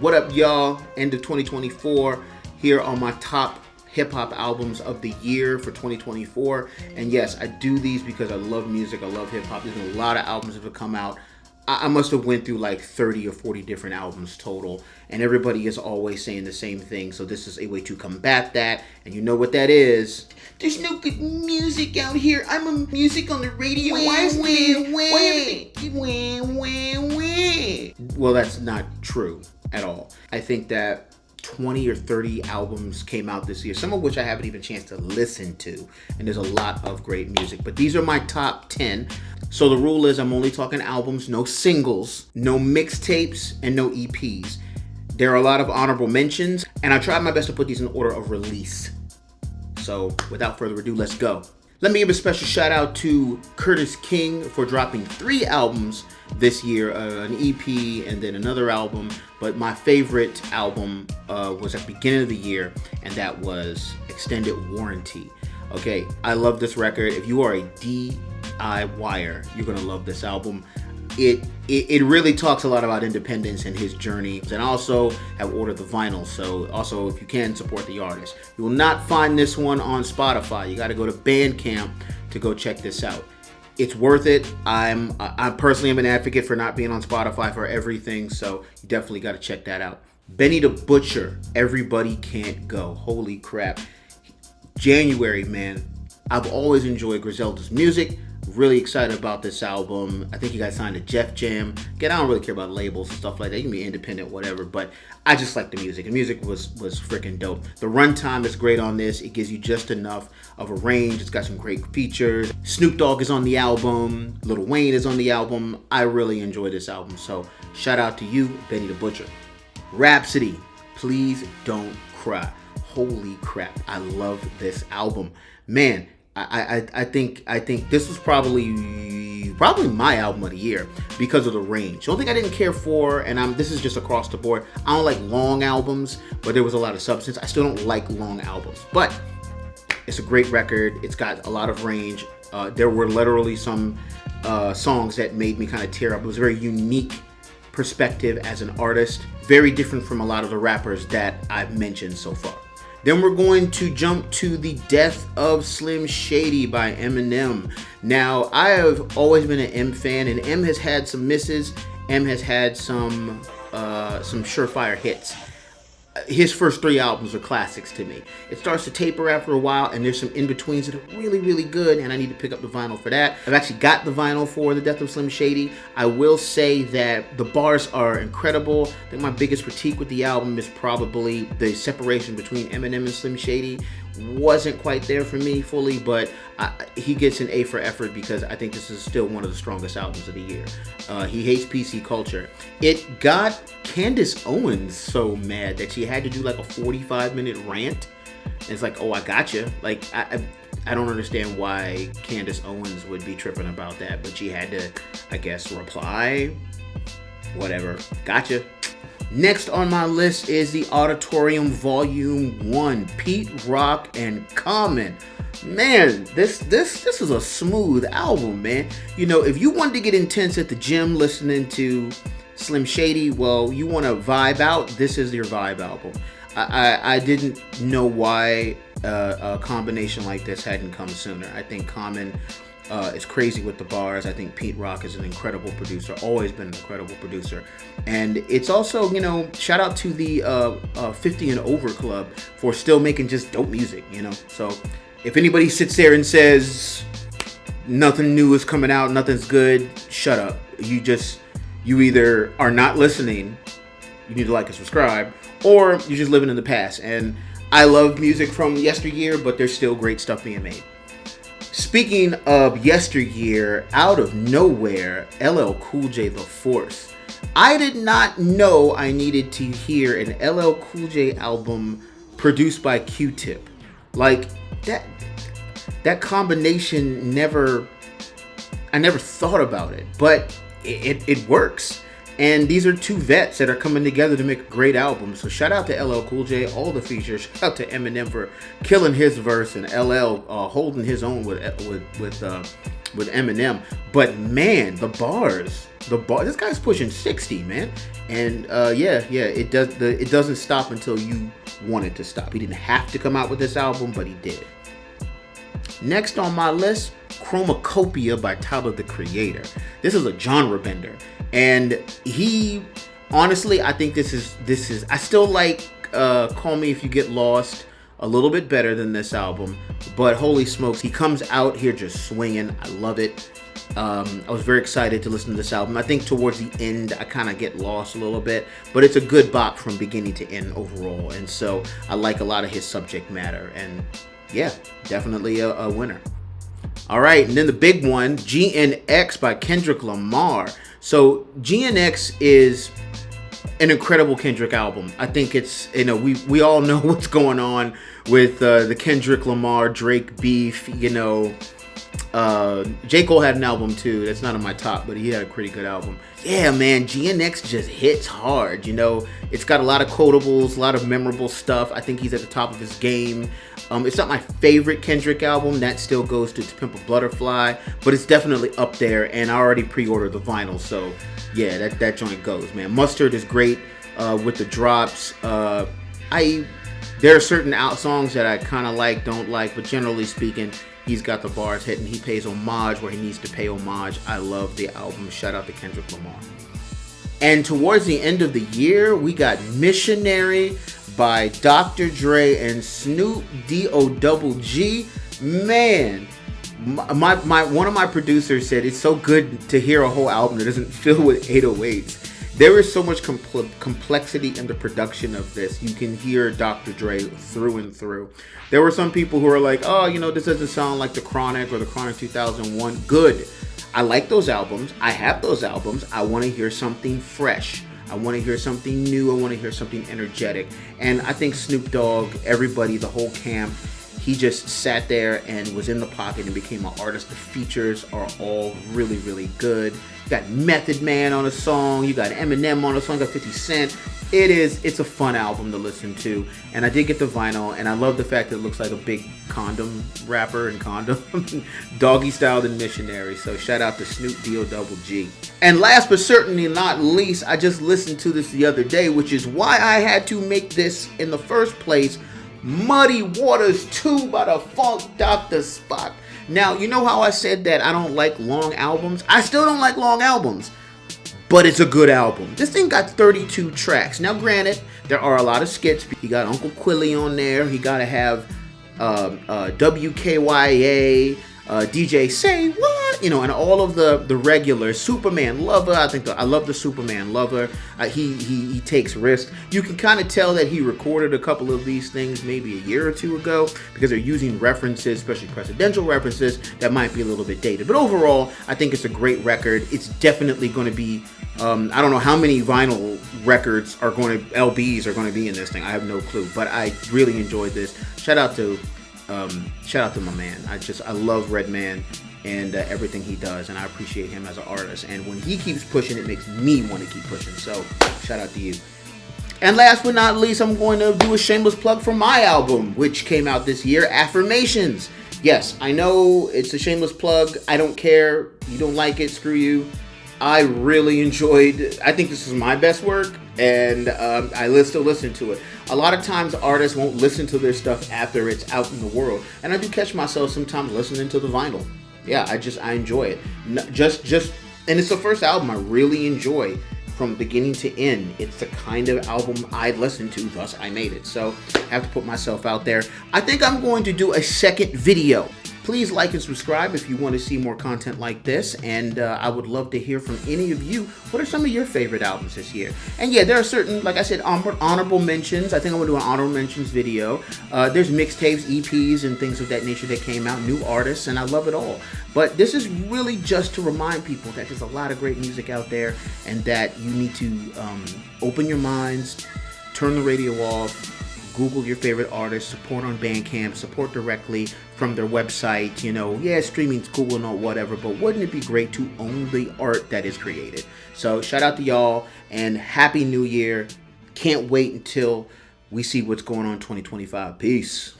What up, y'all? End of 2024 here on my top hip-hop albums of the year for 2024. And yes, I do these because I love music. I love hip-hop. There's been a lot of albums that have come out. I must have went through like 30 or 40 different albums total. And everybody is always saying the same thing. So this is a way to combat that. And you know what that is. There's no good music out here. I'm a music on the radio. Well, that's not true at all. I think that 20 or 30 albums came out this year, some of which I haven't even a chance to listen to. And there's a lot of great music. But these are my top 10. So the rule is I'm only talking albums, no singles, no mixtapes, and no EPs. There are a lot of honorable mentions, and I tried my best to put these in order of release. So without further ado, let's go. Let me give a special shout out to Curtis King for dropping 3 albums this year, an EP and then another album. But my favorite album was at the beginning of the year, and that was Extended Warranty. Okay, I love this record. If you are a DIYer, you're gonna love this album. It really talks a lot about independence and his journey. And I also have ordered the vinyl, so also if you can, support the artist. You will not find this one on Spotify. You got to go to Bandcamp to go check this out. It's worth it. I personally am an advocate for not being on Spotify for everything, so you definitely got to check that out. Benny the Butcher, Everybody Can't Go. Holy crap. January, man. I've always enjoyed Griselda's music. Really excited about this album. I think he got signed to Def Jam. Again, I don't really care about labels and stuff like that. You can be independent, whatever, but I just like the music. The music was freaking dope. The runtime is great on this. It gives you just enough of a range. It's got some great features. Snoop Dogg is on the album. Lil Wayne is on the album. I really enjoy this album. So shout out to you, Benny the Butcher. Rhapsody, Please Don't Cry. Holy crap. I love this album. Man, I think this was probably my album of the year because of the range. The only thing I didn't care for, and this is just across the board, I don't like long albums, but there was a lot of substance. I still don't like long albums, but it's a great record. It's got a lot of range. There were literally some songs that made me kind of tear up. It was a very unique perspective as an artist, very different from a lot of the rappers that I've mentioned so far. Then we're going to jump to The Death of Slim Shady by Eminem. Now, I have always been an M fan, and M has had some misses. M has had some surefire hits. His first 3 albums are classics to me. It starts to taper after a while, and there's some in-betweens that are really, really good, and I need to pick up the vinyl for that. I've actually got the vinyl for The Death of Slim Shady. I will say that the bars are incredible. I think my biggest critique with the album is probably the separation between Eminem and Slim Shady. Wasn't quite there for me fully, but he gets an A for effort because I think this is still one of the strongest albums of the year. He hates PC culture. It got Candace Owens so mad that she had to do like a 45-minute rant. And it's like, oh, I gotcha. Like, I don't understand why Candace Owens would be tripping about that, but she had to, I guess, reply. Whatever. Gotcha. Next on my list is The Auditorium Volume 1, Pete Rock and Common. Man, this is a smooth album, man. You know, if you wanted to get intense at the gym listening to Slim Shady, well, you want to vibe out, this is your vibe album. I didn't know why a combination like this hadn't come sooner. I think Common is crazy with the bars. I think Pete Rock is an incredible producer, always been an incredible producer. And it's also, you know, shout out to the 50 and Over Club for still making just dope music, you know. So if anybody sits there and says nothing new is coming out, nothing's good, shut up. You either are not listening, you need to like and subscribe, or you're just living in the past. And I love music from yesteryear, but there's still great stuff being made. Speaking of yesteryear, out of nowhere, LL Cool J The Force. I did not know I needed to hear an LL Cool J album produced by Q-Tip. Like, that combination I never thought about it, but it works. And these are two vets that are coming together to make a great album. So shout out to LL Cool J, all the features. Shout out to Eminem for killing his verse, and LL holding his own with Eminem. But man, the bars, this guy's pushing 60, man. And it doesn't stop until you want it to stop. He didn't have to come out with this album, but he did. Next on my list, Chromacopia by Tyler the Creator. This is a genre bender, and he, honestly, I think this is. I still like Call Me If You Get Lost a little bit better than this album, but holy smokes, he comes out here just swinging. I love it. I was very excited to listen to this album. I think towards the end, I kind of get lost a little bit, but it's a good bop from beginning to end overall, and so I like a lot of his subject matter, and yeah, definitely a winner. All right, and then the big one, GNX by Kendrick Lamar. So GNX is an incredible Kendrick album. I think it's, we all know what's going on with the Kendrick Lamar Drake beef. J. Cole had an album too. That's not on my top, but he had a pretty good album. Yeah, man, GNX just hits hard. It's got a lot of quotables, a lot of memorable stuff. I think he's at the top of his game. It's not my favorite Kendrick album. That still goes to Pimp a Butterfly, but it's definitely up there, and I already pre-ordered the vinyl, so yeah, that joint goes, man. Mustard is great with the drops. There are certain songs that I kind of like, don't like, but generally speaking, he's got the bars hitting. He pays homage where he needs to pay homage. I love the album. Shout out to Kendrick Lamar. And towards the end of the year, we got Missionary by Dr. Dre and Snoop D-O-double-G. Man, one of my producers said it's so good to hear a whole album that doesn't fill with 808s. There is so much complexity in the production of this. You can hear Dr. Dre through and through. There were some people who are like, oh, this doesn't sound like The Chronic or The Chronic 2001. Good. I like those albums. I have those albums. I want to hear something fresh. I want to hear something new. I want to hear something energetic. And I think Snoop Dogg, everybody, the whole camp, he just sat there and was in the pocket and became an artist. The features are all really, really good. You got Method Man on a song. You got Eminem on a song. You got 50 Cent. It's a fun album to listen to. And I did get the vinyl, and I love the fact that it looks like a big condom wrapper and condom. Doggy styled and Missionary. So shout out to Snoop D-O-double-G. And last but certainly not least, I just listened to this the other day, which is why I had to make this in the first place. Muddy Waters 2 by the Funk Dr. Spock. Now, you know how I said that I don't like long albums? I still don't like long albums, but it's a good album. This thing got 32 tracks. Now, granted, there are a lot of skits. He got Uncle Quilly on there. He got to have WKYA, DJ Say What, and all of the regulars. Superman Lover, I love the Superman Lover. He takes risks. You can kind of tell that he recorded a couple of these things maybe a year or two ago, because they're using references, especially presidential references, that might be a little bit dated. But overall, I think it's a great record. It's definitely going to be, I don't know how many vinyl records LBs are going to be in this thing. I have no clue, but I really enjoyed this. Shout out to my man. I love Redman and everything he does, and I appreciate him as an artist. And when he keeps pushing, it makes me want to keep pushing. So shout out to you. And last but not least, I'm going to do a shameless plug for my album, which came out this year, Affirmations. Yes, I know it's a shameless plug. I don't care. You don't like it, screw you. I really enjoyed. I think this is my best work, and I still listen to it. A lot of times artists won't listen to their stuff after it's out in the world, and I do catch myself sometimes listening to the vinyl. Yeah, I enjoy it. And it's the first album I really enjoy from beginning to end. It's the kind of album I listen to, thus I made it. So I have to put myself out there. I think I'm going to do a second video. Please like and subscribe if you want to see more content like this, and I would love to hear from any of you. What are some of your favorite albums this year? And yeah, there are certain, like I said, honorable mentions. I think I'm going to do an honorable mentions video. There's mixtapes, EPs, and things of that nature that came out, new artists, and I love it all. But this is really just to remind people that there's a lot of great music out there, and that you need to open your minds, turn the radio off, Google your favorite artists, support on Bandcamp, support directly from their website. You know, yeah, streaming's cool and all whatever, but wouldn't it be great to own the art that is created? So shout out to y'all and Happy New Year. Can't wait until we see what's going on in 2025. Peace.